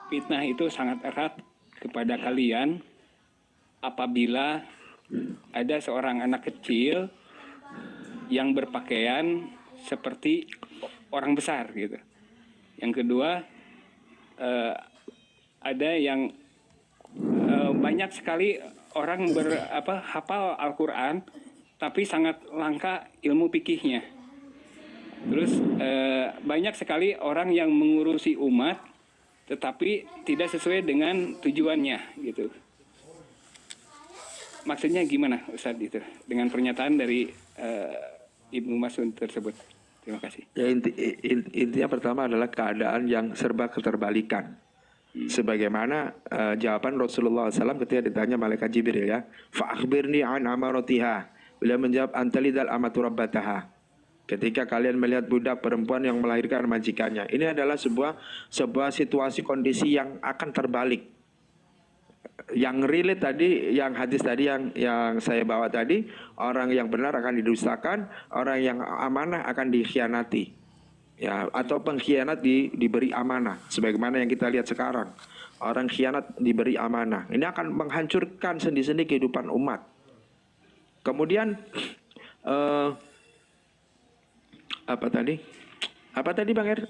fitnah itu sangat erat kepada kalian apabila ada seorang anak kecil yang berpakaian seperti orang besar gitu. Yang kedua, ada yang banyak sekali orang hafal Al-Quran tapi sangat langka ilmu fikihnya. Terus banyak sekali orang yang mengurusi umat tetapi tidak sesuai dengan tujuannya gitu. Maksudnya gimana Ustadz itu dengan pernyataan dari Ibnu Mas'ud tersebut? Terima kasih. Ya, intinya pertama adalah keadaan yang serba keterbalikan. Sebagaimana jawaban Rasulullah SAW ketika ditanya malaikat Jibril ya, fa'akhbirni an amaratiha. Beliau menjawab antalidal amatu rabbataha. Ketika kalian melihat budak perempuan yang melahirkan majikannya, ini adalah sebuah situasi kondisi yang akan terbalik. Yang relate tadi, yang hadis tadi yang saya bawa tadi, orang yang benar akan didustakan, orang yang amanah akan dikhianati. Ya, atau pengkhianat diberi amanah, sebagaimana yang kita lihat sekarang. Orang khianat diberi amanah. Ini akan menghancurkan sendi-sendi kehidupan umat. Kemudian apa tadi Bang Er?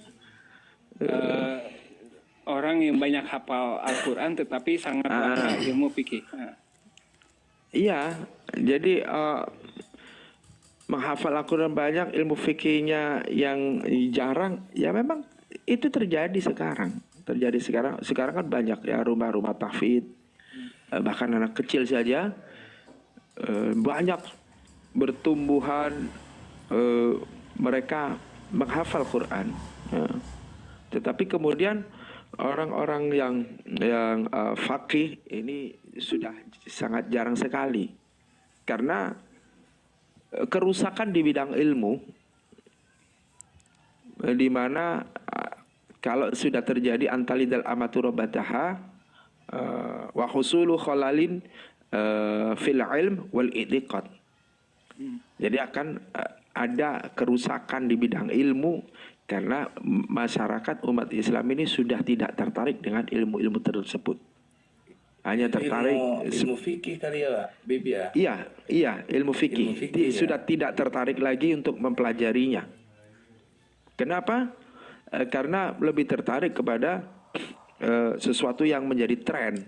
Orang yang banyak hafal Al-Quran tetapi sangat langka ilmu fikih. Iya, jadi menghafal Al-Quran banyak, ilmu fikihnya yang jarang, ya memang itu terjadi sekarang. Sekarang kan banyak ya rumah-rumah tahfidz, bahkan anak kecil saja banyak bertumbuhan mereka menghafal Quran. Tetapi kemudian orang-orang yang faqih ini sudah sangat jarang sekali karena kerusakan di bidang ilmu, di mana kalau sudah terjadi antalidal amatu rabbataha wa husulu khalalin fil ilm wal i'tiqad. Jadi akan ada kerusakan di bidang ilmu karena masyarakat umat Islam ini sudah tidak tertarik dengan ilmu-ilmu tersebut. Hanya tertarik ilmu fikih kali ya, Pak Bibi ya. Iya, ilmu fikih. Sudah tidak tertarik lagi untuk mempelajarinya. Kenapa? Karena lebih tertarik kepada sesuatu yang menjadi tren.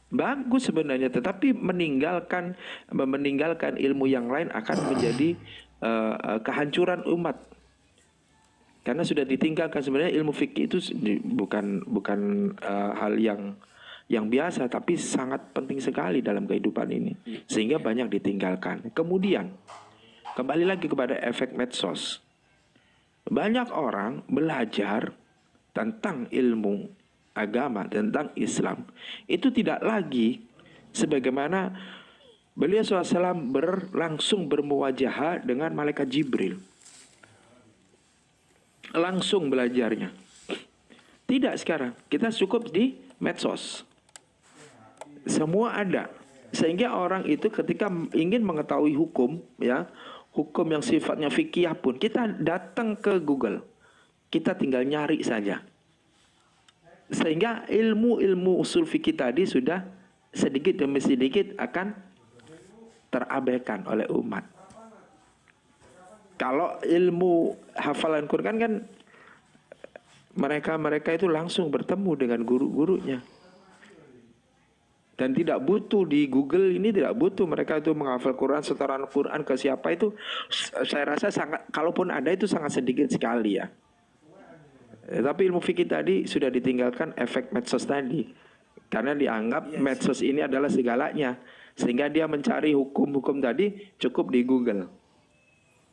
Bagus sebenarnya, tetapi meninggalkan ilmu yang lain akan menjadi kehancuran umat. Karena sudah ditinggalkan. Sebenarnya ilmu fikih itu bukan hal yang biasa, tapi sangat penting sekali dalam kehidupan ini, sehingga banyak ditinggalkan. Kemudian kembali lagi kepada efek medsos. Banyak orang belajar tentang ilmu agama, tentang Islam, itu tidak lagi sebagaimana beliau SAW langsung bermuwajahah dengan malaikat Jibril, langsung belajarnya. Tidak, sekarang kita cukup di medsos. Semua ada. Sehingga orang itu ketika ingin mengetahui hukum, ya, hukum yang sifatnya fikih pun, kita datang ke Google. Kita tinggal nyari saja. Sehingga ilmu usul fikih tadi sudah sedikit demi sedikit akan terabaikan oleh umat. Kalau ilmu hafalan Quran kan mereka itu langsung bertemu dengan guru-gurunya. Dan tidak butuh di Google ini, tidak butuh mereka itu menghafal Quran, setoran Quran ke siapa itu, saya rasa sangat, kalaupun ada itu sangat sedikit sekali ya. Tapi ilmu fikih tadi sudah ditinggalkan efek medsos tadi. Karena dianggap medsos ini adalah segalanya. Sehingga dia mencari hukum-hukum tadi cukup di Google.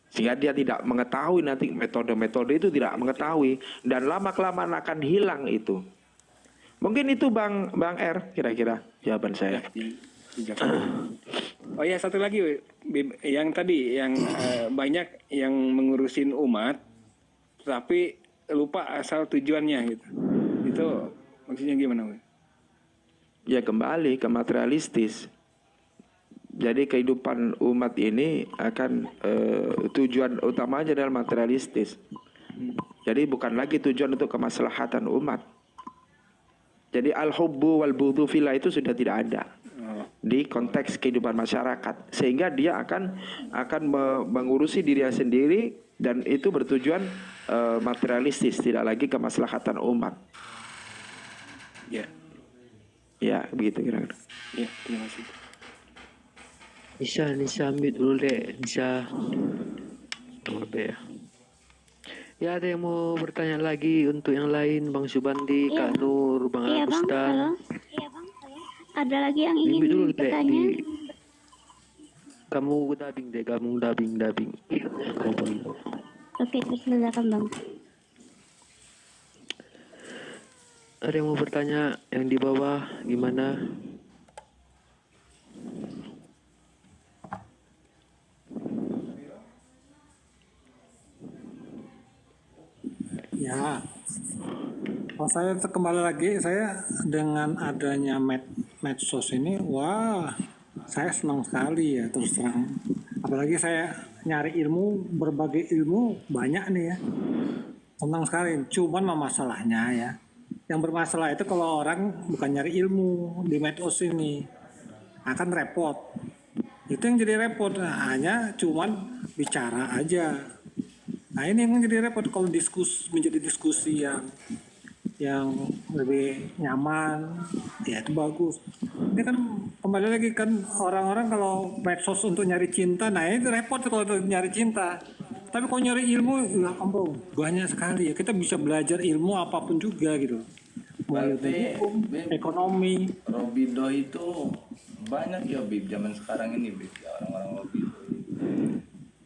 Sehingga dia tidak mengetahui nanti metode-metode itu, tidak mengetahui. Dan lama-kelamaan akan hilang itu. Mungkin itu Bang R kira-kira jawaban saya. Oh ya, satu lagi yang tadi yang banyak yang mengurusin umat tapi lupa asal tujuannya gitu. Itu maksudnya gimana? Ya kembali ke materialistis. Jadi kehidupan umat ini akan tujuan utamanya adalah materialistis. Jadi bukan lagi tujuan untuk kemaslahatan umat. Jadi al-hubbu wal bughdu fillah itu sudah tidak ada Oh, di konteks kehidupan masyarakat, sehingga dia akan mengurusi dirinya sendiri dan itu bertujuan materialistis, tidak lagi kemaslahatan umat. ya, Ya, begitu kira-kira. ya, terima kasih. Nisa ambil dulu deh, Nisa. Apa ya? Ya, ada yang mau bertanya lagi untuk yang lain, Bang Subandi, Iya. Kak Nur, Bang Iya bang, Agustan. halo. Ada lagi yang Ambil ingin dulu deh bertanya? kamu dabing. Oke, silakan bang. Ada yang mau bertanya yang di bawah gimana? Ya, kalau saya kembali lagi, saya dengan adanya medsos ini, wah, saya senang sekali ya terus terang. Apalagi saya nyari ilmu, berbagai ilmu banyak nih ya, senang sekali. Cuman masalahnya ya, yang bermasalah itu kalau orang bukan nyari ilmu di medsos ini, akan repot. Itu yang jadi repot, nah, hanya cuman bicara aja. Nah ini yang jadi repot kalau menjadi diskusi yang lebih nyaman, ya itu bagus. Ini kan kembali lagi kan orang-orang kalau medsos untuk nyari cinta, nah itu repot kalau untuk nyari cinta. Tapi kalau nyari ilmu, ya ampun, banyak sekali ya. Kita bisa belajar ilmu apapun juga gitu. Mulai Berarti, dari hukum, Bib, ekonomi. Robindo itu banyak ya Bib zaman sekarang ini Bib ya, orang-orang Robindo.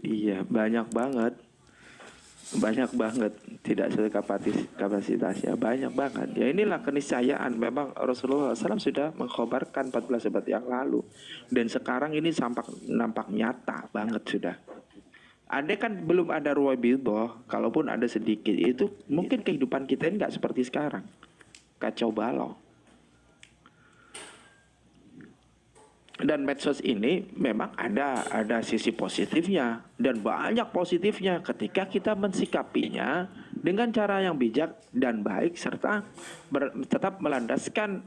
Iya, banyak banget. Tidak sesuai kapasitasnya, banyak banget. Ya inilah keniscayaan, memang Rasulullah SAW sudah mengkhabarkan 14 abad yang lalu, dan sekarang ini nampak nyata banget sudah. Andai kan belum ada Ruwabidah, kalaupun ada sedikit, itu mungkin kehidupan kita ini nggak seperti sekarang, kacau balau. Dan medsos ini memang ada sisi positifnya dan banyak positifnya ketika kita mensikapinya dengan cara yang bijak dan baik serta tetap melandaskan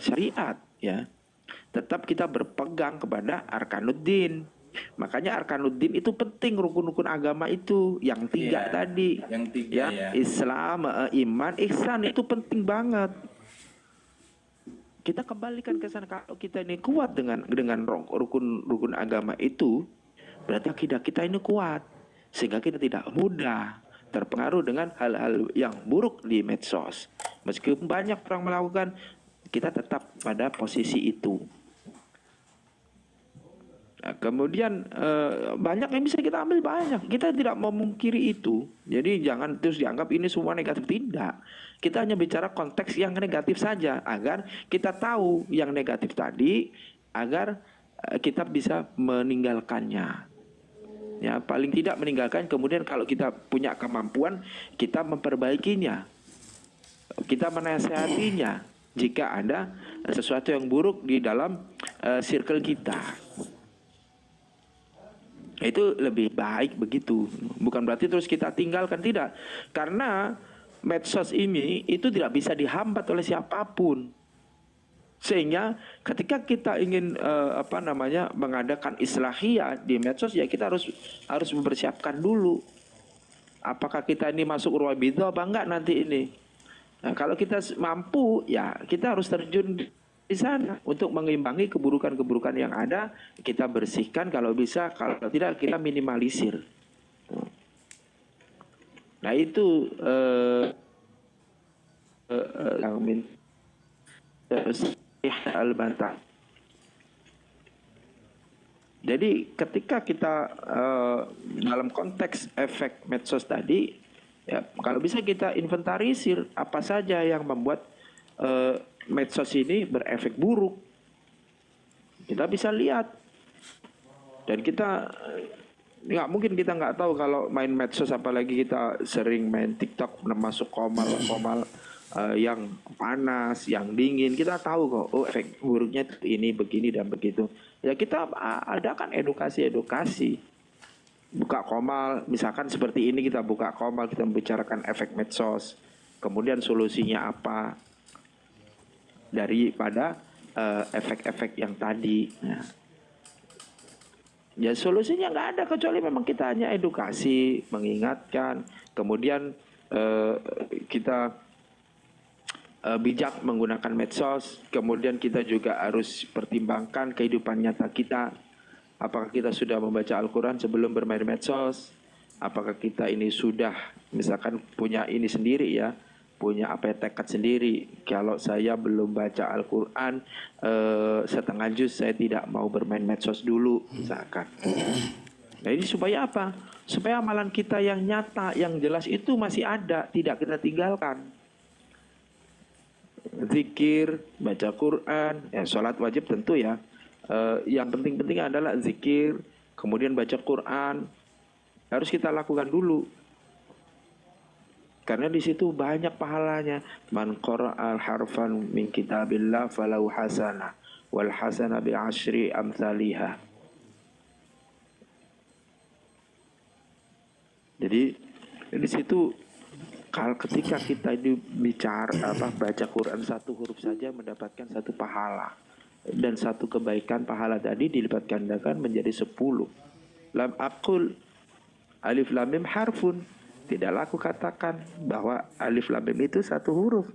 syariat ya. Tetap kita berpegang kepada arkanuddin. Makanya arkanuddin itu penting, rukun-rukun agama itu yang tiga Iya, tadi. yang tiga ya. Islam, iman, ihsan itu penting banget. Kita kembalikan ke sana. Kalau kita ini kuat dengan rukun agama itu, berarti akidah kita ini kuat, sehingga kita tidak mudah terpengaruh dengan hal-hal yang buruk di medsos. Meskipun banyak orang melakukan, kita tetap pada posisi itu. Nah, kemudian banyak yang bisa kita ambil, banyak. Kita tidak memungkiri itu. Jadi jangan terus dianggap ini semua negatif, tidak. Kita hanya bicara konteks yang negatif saja agar kita tahu yang negatif tadi, agar kita bisa meninggalkannya. Ya, paling tidak meninggalkan, kemudian kalau kita punya kemampuan, kita memperbaikinya. Kita menasehatinya jika ada sesuatu yang buruk di dalam circle kita. Itu lebih baik begitu. Bukan berarti terus kita tinggalkan, tidak. Karena medsos ini itu tidak bisa dihambat oleh siapapun. Sehingga ketika kita ingin mengadakan islahiyah di medsos, ya kita harus mempersiapkan dulu. Apakah kita ini masuk Ruwabidah apa enggak nanti ini. Nah, kalau kita mampu, ya kita harus terjun di sana untuk mengimbangi keburukan-keburukan yang ada, kita bersihkan kalau bisa, kalau tidak kita minimalisir. Nah itu yang al-bantah. Jadi ketika kita dalam konteks efek medsos tadi, ya kalau bisa kita inventarisir apa saja yang membuat medsos ini berefek buruk. Kita bisa lihat, dan kita nggak mungkin kita nggak tahu kalau main medsos, apalagi kita sering main TikTok, masuk komal yang panas, yang dingin, kita tahu kok, oh efek buruknya ini begini dan begitu. Ya kita adakan edukasi. Buka komal, misalkan seperti ini, kita buka komal, kita membicarakan efek medsos, kemudian solusinya apa. daripada efek-efek yang tadi. Ya solusinya nggak ada kecuali memang kita hanya edukasi, mengingatkan, kemudian kita bijak menggunakan medsos, kemudian kita juga harus pertimbangkan kehidupan nyata kita. Apakah kita sudah membaca Al-Quran sebelum bermain medsos? Apakah kita ini sudah misalkan punya ini sendiri ya, punya apa ya, tekad sendiri. Kalau saya belum baca Al-Quran setengah juz, saya tidak mau bermain medsos dulu misalkan. Nah ini supaya apa? Supaya amalan kita yang nyata, yang jelas itu masih ada, tidak kita tinggalkan. Zikir, baca Quran, ya sholat wajib tentu ya. Yang penting-penting adalah zikir, kemudian baca Quran, harus kita lakukan dulu. Karena di situ banyak pahalanya. Man qara'al harfan min kitabillah falau hasana wal hasana bi asyri amsalihha. Jadi di situ kalau ketika kita bicara baca Quran satu huruf saja mendapatkan satu pahala, dan satu kebaikan pahala tadi dilipat gandakan menjadi 10. Lam aqul alif lam mim harfun, tidaklah aku katakan bahwa alif lam mim itu satu huruf,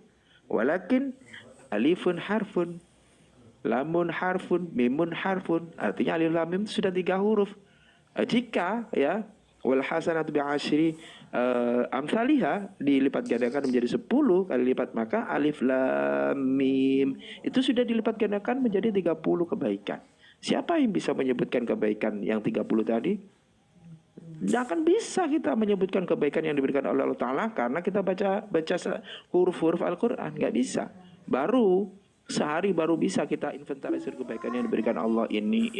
walakin alifun harfun, lamun harfun, mimun harfun, artinya alif lam mim itu sudah 3 huruf. Jika ya wal hasanatu bi asyri amsalihha dilipat gandakan menjadi 10 kali lipat, maka alif lam mim itu sudah dilipat gandakan menjadi 30 kebaikan. Siapa yang bisa menyebutkan kebaikan yang 30 tadi? Tidak akan bisa kita menyebutkan kebaikan yang diberikan oleh Allah Ta'ala karena kita baca huruf-huruf Al-Quran. Nggak bisa. Baru sehari baru bisa kita inventarisir kebaikan yang diberikan Allah ini.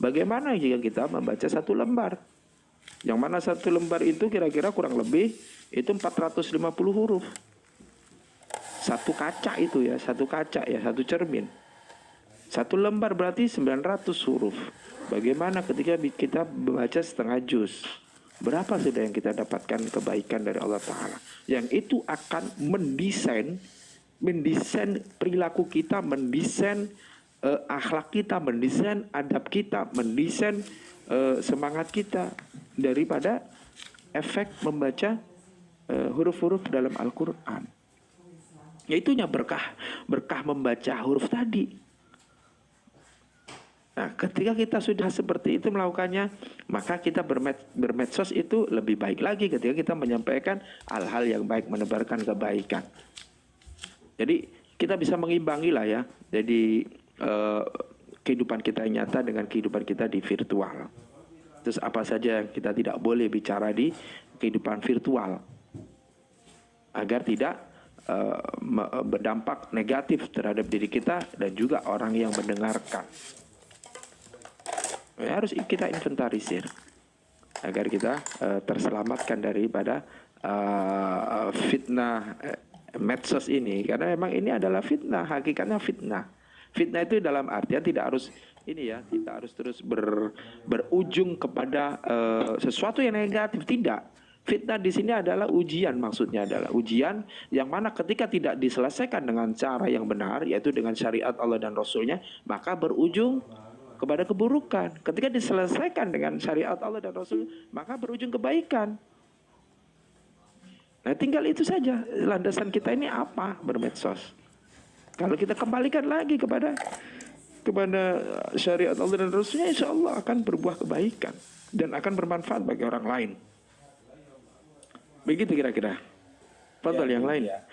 Bagaimana jika kita membaca 1 lembar? Yang mana 1 lembar itu kira-kira kurang lebih itu 450 huruf. 1 kaca itu ya, 1 kaca ya, 1 cermin. 1 lembar berarti 900 huruf. Bagaimana ketika kita membaca setengah juz? Berapa sudah yang kita dapatkan kebaikan dari Allah Ta'ala? Yang itu akan mendesain perilaku kita, mendesain akhlak kita, mendesain adab kita, mendesain semangat kita daripada efek membaca huruf-huruf dalam Al-Quran. Yaitunya berkah membaca huruf tadi. Nah, ketika kita sudah seperti itu melakukannya, maka kita bermedsos itu lebih baik lagi ketika kita menyampaikan hal-hal yang baik, menebarkan kebaikan. Jadi kita bisa mengimbangi lah ya. Jadi kehidupan kita yang nyata dengan kehidupan kita di virtual. Terus apa saja yang kita tidak boleh bicara di kehidupan virtual agar tidak berdampak negatif terhadap diri kita dan juga orang yang mendengarkan. Ya, harus kita inventarisir agar kita terselamatkan daripada fitnah medsos ini, karena memang ini adalah fitnah, hakikatnya fitnah. Fitnah itu dalam artian tidak harus ini ya, tidak harus terus berujung kepada sesuatu yang negatif, tidak. Fitnah di sini adalah ujian, maksudnya adalah ujian yang mana ketika tidak diselesaikan dengan cara yang benar, yaitu dengan syariat Allah dan Rasulnya, maka berujung kepada keburukan. Ketika diselesaikan dengan syariat Allah dan Rasul, maka berujung kebaikan. Nah, tinggal itu saja. Landasan kita ini apa? Bermedsos. Kalau kita kembalikan lagi kepada syariat Allah dan Rasulnya, insya Allah akan berbuah kebaikan dan akan bermanfaat bagi orang lain. Begitu kira-kira. Fadhal yang lain. Ya.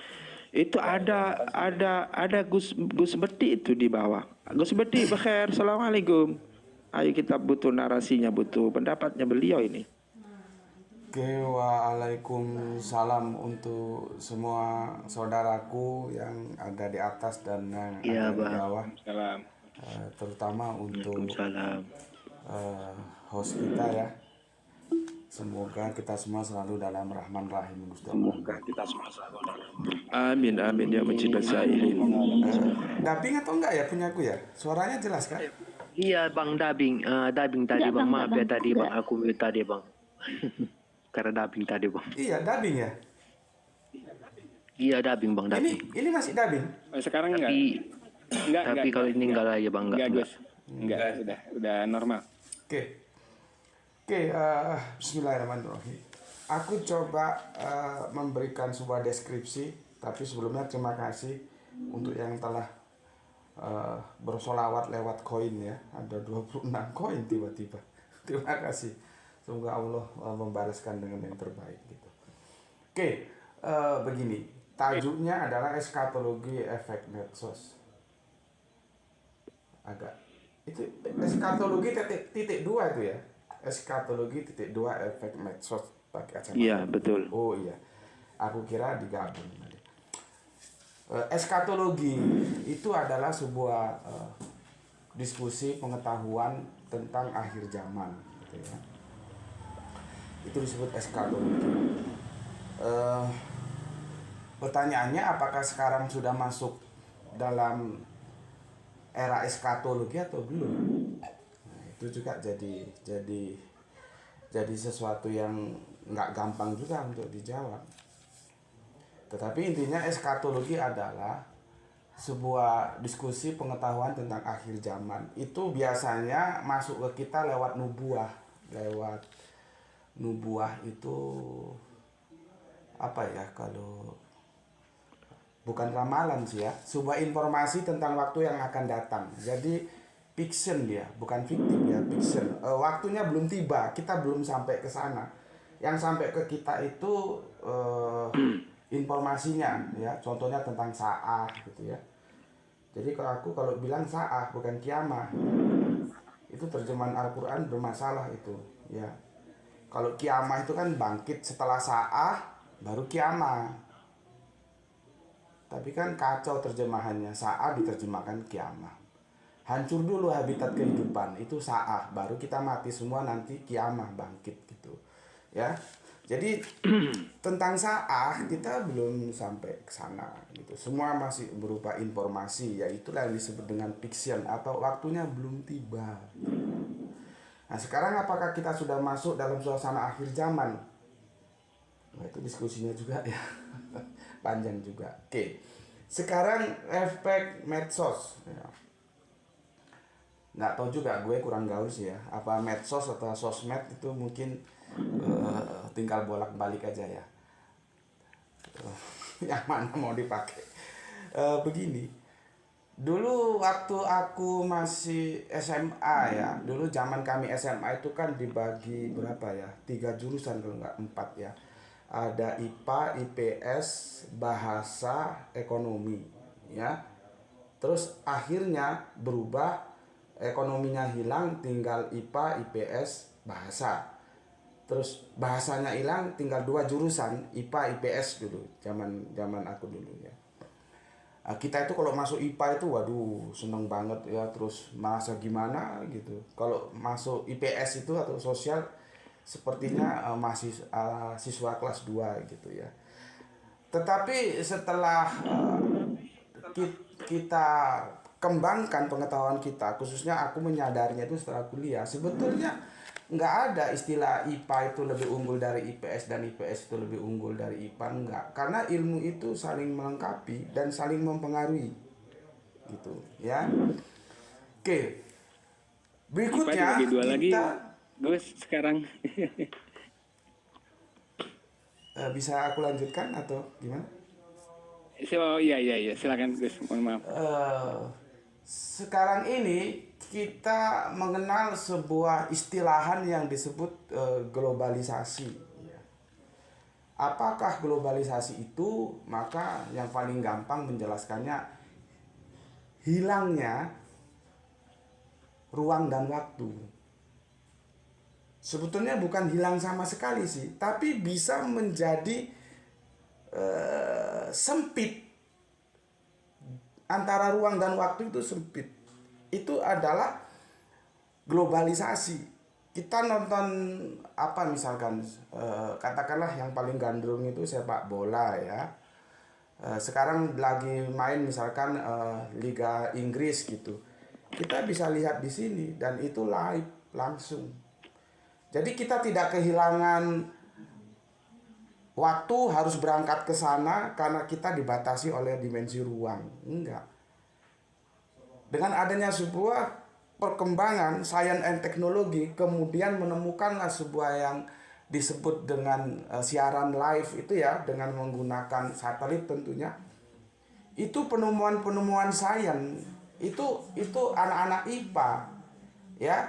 Itu ada Gus Beti itu di bawah. Gus Beti, bekhair, assalamualaikum. Ayo kita butuh narasinya, butuh pendapatnya beliau ini. Oke, waalaikumsalam untuk semua saudaraku yang ada di atas dan yang ada di bawah. Salam. Terutama untuk Waalaikumsalam. host kita ya. Semoga kita semua selalu dalam rahman rahim Gusti Allah. Amin amin ya mujibas sa'ilin. Dubbing atau enggak ya punyaku ya? Suaranya jelas kan? Iya bang, dubbing tadi Enggak, bang, Bang, maaf ya enggak, Bang. tadi bang, Enggak. aku mute tadi bang. Karena dubbing tadi bang. Iya, dubbing ya. Iya dubbing bang, dubbing. Ini masih dubbing? Sekarang enggak. Tapi kalau ini enggak lah ya bang, Enggak, Gus. Enggak, udah normal. Oke, Bismillahirrahmanirrahim. Aku coba memberikan sebuah deskripsi, tapi sebelumnya terima kasih untuk yang telah bersolawat lewat koin ya. Ada 26 koin tiba-tiba. Terima kasih. Semoga Allah membalaskan dengan yang terbaik gitu. Oke, begini. Tajuknya adalah eskatologi efek medsos. Itu eskatologi titik dua itu ya. Eskatologi titik dua efek medsos pakai kacamata. Iya, betul. Oh iya. Aku kira digabung. Eskatologi itu adalah sebuah diskusi pengetahuan tentang akhir zaman gitu ya. Itu disebut eskatologi. Pertanyaannya apakah sekarang sudah masuk dalam era eskatologi atau belum? Nah, itu juga jadi sesuatu yang nggak gampang juga untuk dijawab. Tetapi intinya eskatologi adalah sebuah diskusi pengetahuan tentang akhir zaman. Itu biasanya masuk ke kita lewat nubuah. Lewat nubuah itu apa ya, kalau bukan ramalan sih ya, sebuah informasi tentang waktu yang akan datang. Jadi fiction dia, bukan fiktif ya, fiction. Waktunya belum tiba, kita belum sampai ke sana. Yang sampai ke kita itu informasinya ya, contohnya tentang saah gitu ya. Jadi kalau bilang saah bukan kiamah, itu terjemahan Al-Quran bermasalah itu ya. Kalau kiamah itu kan bangkit setelah saah baru kiamah. Tapi kan kacau terjemahannya, saah diterjemahkan kiamah. Hancur dulu habitat kehidupan, itu saah, baru kita mati semua, nanti kiamah bangkit gitu ya. Jadi tentang saah kita belum sampai ke sana gitu. Semua masih berupa informasi, yaitu yang disebut dengan fiction atau waktunya belum tiba. Nah, sekarang apakah kita sudah masuk dalam suasana akhir zaman? Nah, itu diskusinya juga ya. Panjang juga. Oke. Sekarang efek medsos ya. Nggak tahu juga, gue kurang gaul sih ya. Apa medsos atau sosmed itu mungkin tinggal bolak-balik aja ya. Yang mana mau dipakai. Begini. Dulu waktu aku masih SMA ya. Dulu zaman kami SMA itu kan dibagi berapa ya? 3 jurusan kalau nggak 4 ya. Ada IPA, IPS, bahasa, ekonomi ya. Terus akhirnya berubah, ekonominya hilang, tinggal IPA, IPS, bahasa. Terus bahasanya hilang, tinggal 2 jurusan, IPA, IPS dulu. Zaman aku dulu ya. Nah, kita itu kalau masuk IPA itu waduh seneng banget ya, terus masa gimana gitu. Kalau masuk IPS itu atau sosial sepertinya masih siswa kelas 2 gitu ya. Tetapi setelah kita kembangkan pengetahuan kita, khususnya aku menyadarinya itu setelah kuliah, sebetulnya nggak ada istilah IPA itu lebih unggul dari IPS dan IPS itu lebih unggul dari IPA, enggak. Karena ilmu itu saling melengkapi dan saling mempengaruhi gitu ya. Oke, berikutnya kita Gus sekarang bisa aku lanjutkan atau gimana? Iya silakan Gus, mohon maaf. Sekarang ini kita mengenal sebuah istilahan yang disebut globalisasi. Apakah globalisasi itu? Maka yang paling gampang menjelaskannya, hilangnya ruang dan waktu. Sebetulnya bukan hilang sama sekali sih, tapi bisa menjadi sempit. Antara ruang dan waktu itu sempit. Itu adalah globalisasi. Kita nonton apa misalkan, katakanlah yang paling gandrung itu sepak bola ya. Sekarang lagi main misalkan Liga Inggris gitu. Kita bisa lihat di sini dan itu live langsung. Jadi kita tidak kehilangan waktu harus berangkat ke sana karena kita dibatasi oleh dimensi ruang. Enggak. Dengan adanya sebuah perkembangan sains dan teknologi, kemudian menemukanlah sebuah yang disebut dengan siaran live itu ya, dengan menggunakan satelit tentunya. Itu penemuan-penemuan sains, itu anak-anak IPA ya.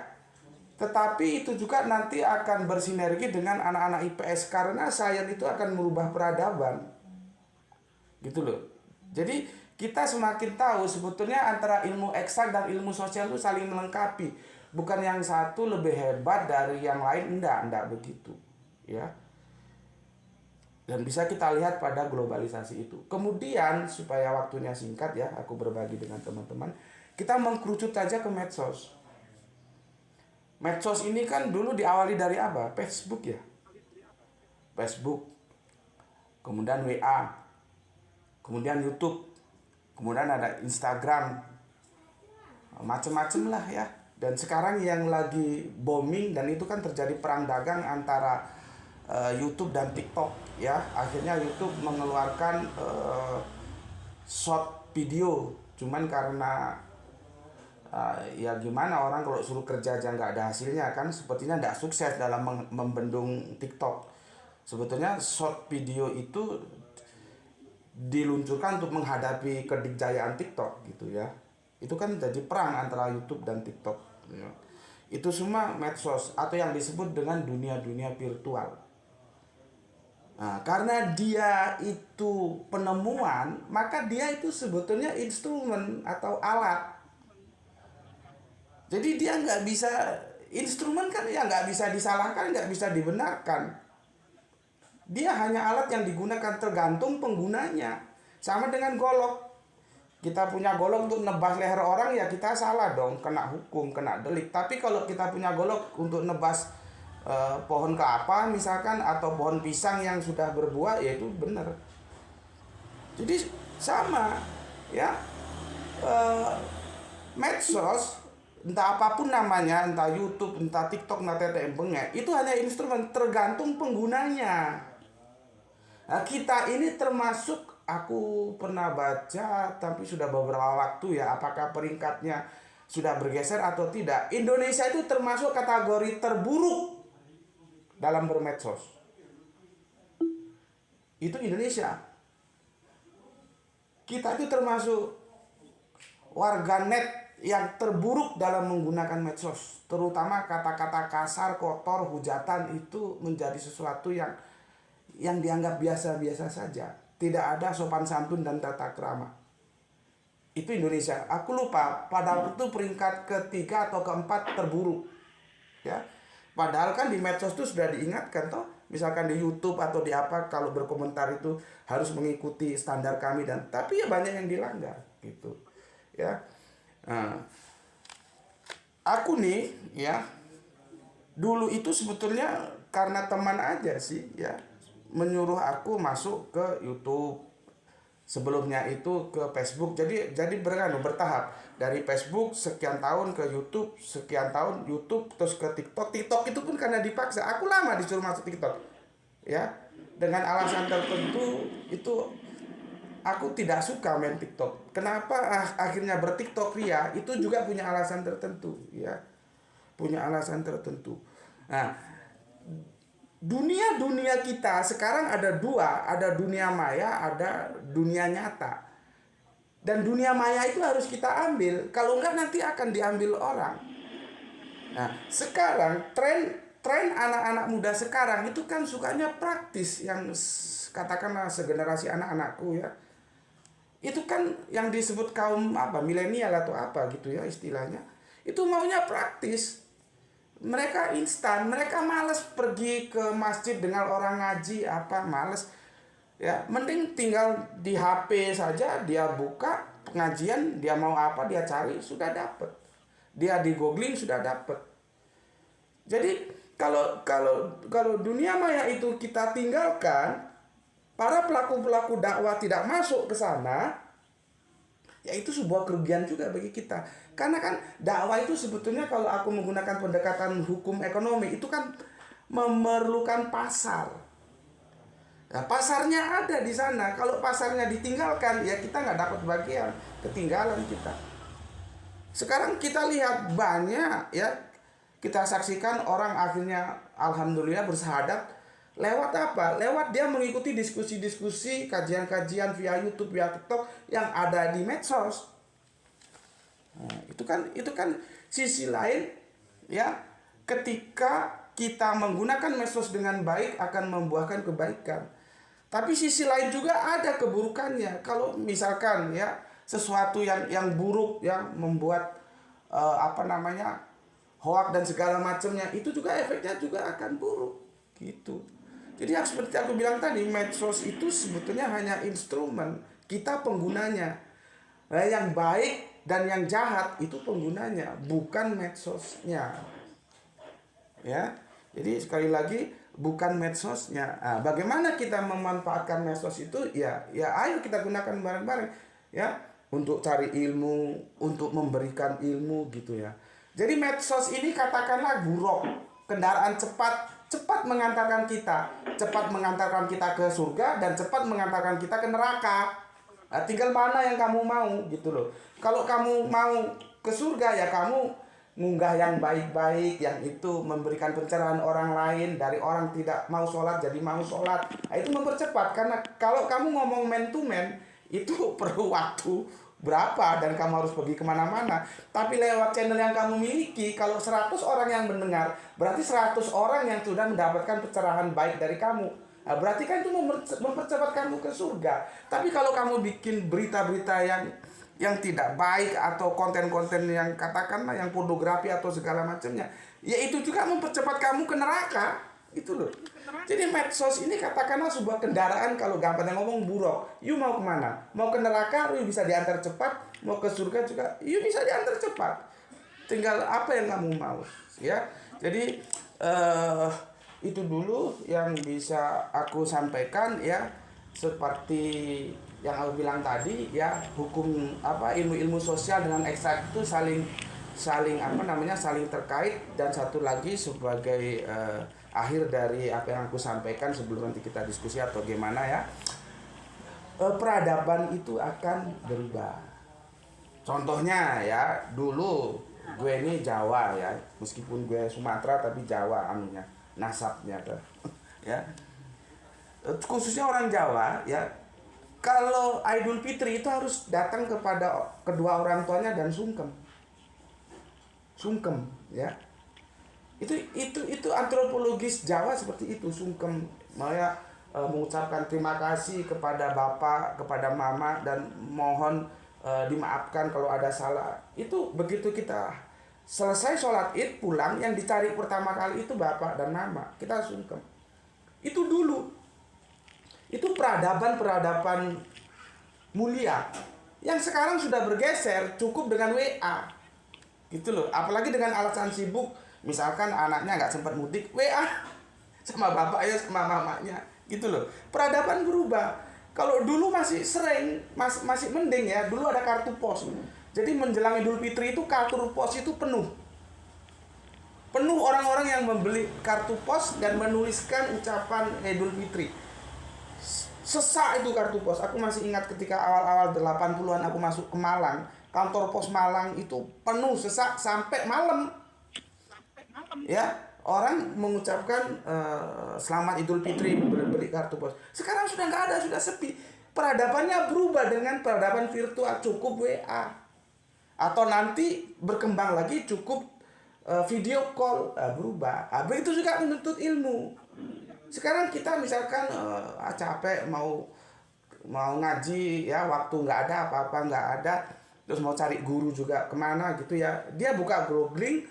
Tetapi itu juga nanti akan bersinergi dengan anak-anak IPS karena sains itu akan merubah peradaban. Gitu loh. Jadi kita semakin tahu sebetulnya antara ilmu eksak dan ilmu sosial itu saling melengkapi. Bukan yang satu lebih hebat dari yang lain, enggak begitu. Ya. Dan bisa kita lihat pada globalisasi itu. Kemudian supaya waktunya singkat ya, aku berbagi dengan teman-teman, kita mengkerucut aja ke medsos. Medsos ini kan dulu diawali dari apa? Facebook ya. Facebook. Kemudian WA. Kemudian YouTube. Kemudian ada Instagram, macem-macem lah ya. Dan sekarang yang lagi booming dan itu kan terjadi perang dagang antara YouTube dan TikTok ya. Akhirnya YouTube mengeluarkan short video. Cuman karena ya gimana, orang kalau suruh kerja aja nggak ada hasilnya kan, sepertinya nggak sukses dalam membendung TikTok. Sebetulnya short video itu diluncurkan untuk menghadapi kedikjayaan TikTok gitu ya. Itu kan jadi perang antara YouTube dan TikTok ya. Itu semua medsos atau yang disebut dengan dunia-dunia virtual. Nah, karena dia itu penemuan, maka dia itu sebetulnya instrumen atau alat. Jadi dia nggak bisa, instrumen kan ya nggak bisa disalahkan, nggak bisa dibenarkan. Dia hanya alat yang digunakan tergantung penggunanya. Sama dengan golok. Kita punya golok untuk nebas leher orang ya kita salah dong, kena hukum, kena delik. Tapi kalau kita punya golok untuk nebas pohon kelapa misalkan atau pohon pisang yang sudah berbuah, ya itu benar. Jadi sama ya. Medsos entah apapun namanya, entah YouTube, entah TikTok, entah tetek bengek, itu hanya instrumen tergantung penggunanya. Nah, kita ini termasuk, aku pernah baca tapi sudah beberapa waktu ya, apakah peringkatnya sudah bergeser atau tidak. Indonesia itu termasuk kategori terburuk dalam bermedsos. Itu Indonesia. Kita itu termasuk warganet yang terburuk dalam menggunakan medsos. Terutama kata-kata kasar, kotor, hujatan itu menjadi sesuatu yang dianggap biasa-biasa saja. Tidak ada sopan santun dan tata krama. Itu Indonesia. Aku lupa pada waktu itu peringkat ketiga atau keempat terburuk. Ya. Padahal kan di medsos itu sudah diingatkan toh. Misalkan di YouTube atau di apa, kalau berkomentar itu harus mengikuti standar kami, dan tapi ya banyak yang dilanggar gitu. Ya. Nah, aku nih ya dulu itu sebetulnya karena teman aja sih ya, menyuruh aku masuk ke YouTube. Sebelumnya itu ke Facebook. Jadi bertahap. Dari Facebook sekian tahun ke YouTube, sekian tahun YouTube, terus ke TikTok. TikTok itu pun karena dipaksa. Aku lama disuruh masuk TikTok. Ya. Dengan alasan tertentu itu aku tidak suka main TikTok. Kenapa akhirnya berTikTok ria? Itu juga punya alasan tertentu, ya. Punya alasan tertentu. Nah, dunia kita sekarang ada dua, ada dunia maya, ada dunia nyata. Dan dunia maya itu harus kita ambil, kalau enggak nanti akan diambil orang. Nah, sekarang tren anak-anak muda sekarang itu kan sukanya praktis, yang katakanlah segenerasi anak-anakku ya. Itu kan yang disebut kaum milenial atau apa gitu ya istilahnya. Itu maunya praktis. Mereka instan, mereka malas pergi ke masjid dengan orang ngaji males. Ya, mending tinggal di HP saja, dia buka pengajian, dia mau apa dia cari sudah dapat. Dia di googling sudah dapat. Jadi kalau dunia maya itu kita tinggalkan, para pelaku-pelaku dakwah tidak masuk ke sana, ya itu sebuah kerugian juga bagi kita. Karena kan dakwah itu sebetulnya kalau aku menggunakan pendekatan hukum ekonomi itu kan memerlukan pasar. Nah, pasarnya ada di sana. Kalau pasarnya ditinggalkan, ya kita nggak dapat bagian, ketinggalan kita. Sekarang kita lihat banyak ya, kita saksikan orang akhirnya alhamdulillah bersahadat lewat apa? Lewat dia mengikuti diskusi-diskusi, kajian-kajian via YouTube, via TikTok yang ada di medsos. Nah, itu kan sisi lain ya, ketika kita menggunakan medsos dengan baik akan membuahkan kebaikan. Tapi sisi lain juga ada keburukannya. Kalau misalkan ya sesuatu yang buruk yang membuat hoak dan segala macamnya, itu juga efeknya juga akan buruk gitu. Jadi yang seperti aku bilang tadi, medsos itu sebetulnya hanya instrumen, kita penggunanya. Nah, yang baik dan yang jahat itu penggunanya, bukan medsosnya. Ya. Jadi sekali lagi bukan medsosnya. Nah, bagaimana kita memanfaatkan medsos itu? Ya ayo kita gunakan bareng-bareng ya, untuk cari ilmu, untuk memberikan ilmu gitu ya. Jadi medsos ini katakanlah buruk, kendaraan cepat mengantarkan kita ke surga dan cepat mengantarkan kita ke neraka. Nah, tinggal mana yang kamu mau gitu loh. Kalau kamu mau ke surga ya kamu ngunggah yang baik-baik, yang itu memberikan pencerahan orang lain, dari orang tidak mau sholat jadi mau sholat. Nah, itu mempercepat, karena kalau kamu ngomong man to man itu perlu waktu berapa dan kamu harus pergi kemana-mana. Tapi lewat channel yang kamu miliki, kalau 100 orang yang mendengar, berarti 100 orang yang sudah mendapatkan pencerahan baik dari kamu. Nah, berarti kan itu mempercepat kamu ke surga. Tapi kalau kamu bikin berita-berita yang tidak baik atau konten-konten yang katakanlah yang pornografi atau segala macamnya, ya itu juga mempercepat kamu ke neraka, gitu loh. Jadi medsos ini katakanlah sebuah kendaraan, kalau gampangnya ngomong buruk. You mau kemana? Mau ke neraka, you bisa diantar cepat. Mau ke surga juga, you bisa diantar cepat. Tinggal apa yang kamu mau, ya. Jadi itu dulu yang bisa aku sampaikan ya, seperti yang aku bilang tadi ya, hukum ilmu-ilmu sosial dengan eksak itu saling saling terkait. Dan satu lagi sebagai akhir dari apa yang aku sampaikan sebelum nanti kita diskusi atau gimana ya, peradaban itu akan berubah. Contohnya ya, dulu gue ini Jawa ya, meskipun gue Sumatera tapi Jawa nasabnya ya, khususnya orang Jawa ya, kalau Idul Fitri itu harus datang kepada kedua orang tuanya dan sungkem ya. Itu antropologis Jawa seperti itu, sungkem, mengucapkan terima kasih kepada bapak, kepada mama, dan mohon dimaafkan kalau ada salah. Itu begitu kita selesai sholat id pulang, yang dicari pertama kali itu bapak dan mama, kita sungkem. Itu dulu, itu peradaban mulia yang sekarang sudah bergeser, cukup dengan WA gitu loh. Apalagi dengan alasan sibuk, misalkan anaknya nggak sempat mudik, WA sama bapaknya sama mamanya gitu loh. Peradaban berubah. Kalau dulu masih masih mending ya, dulu ada kartu pos. Jadi menjelang Idul Fitri itu kartu pos itu penuh orang-orang yang membeli kartu pos dan menuliskan ucapan Idul Fitri. Sesak itu kartu pos. Aku masih ingat ketika awal-awal 80-an aku masuk ke Malang, kantor pos Malang itu penuh, sesak sampai malam. Ya, orang mengucapkan selamat Idul Fitri, beli kartu pos. Sekarang sudah nggak ada, sudah sepi. Peradabannya berubah dengan peradaban virtual, cukup WA. Atau nanti berkembang lagi cukup video call, berubah. Begitu juga menuntut ilmu. Sekarang kita misalkan capek mau ngaji ya, waktu nggak ada, apa-apa nggak ada, terus mau cari guru juga kemana gitu ya, dia buka googling,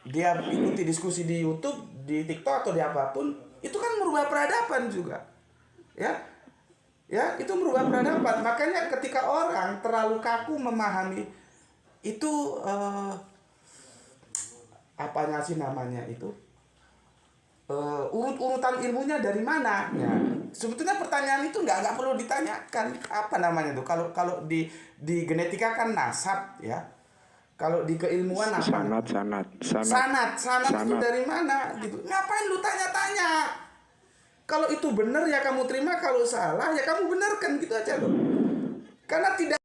dia ikuti diskusi di YouTube, di TikTok atau di apapun, itu kan merubah peradaban juga ya, itu merubah peradaban. Makanya ketika orang terlalu kaku memahami itu apanya sih namanya itu, urut-urutan ilmunya dari mana ya. Sebetulnya pertanyaan itu nggak perlu ditanyakan apa namanya tuh. Kalau di genetika kan nasab ya. Kalau di keilmuan apa? Sanad itu dari mana gitu. Ngapain lu tanya-tanya? Kalau itu benar ya kamu terima, kalau salah ya kamu benarkan, gitu aja loh. Karena tidak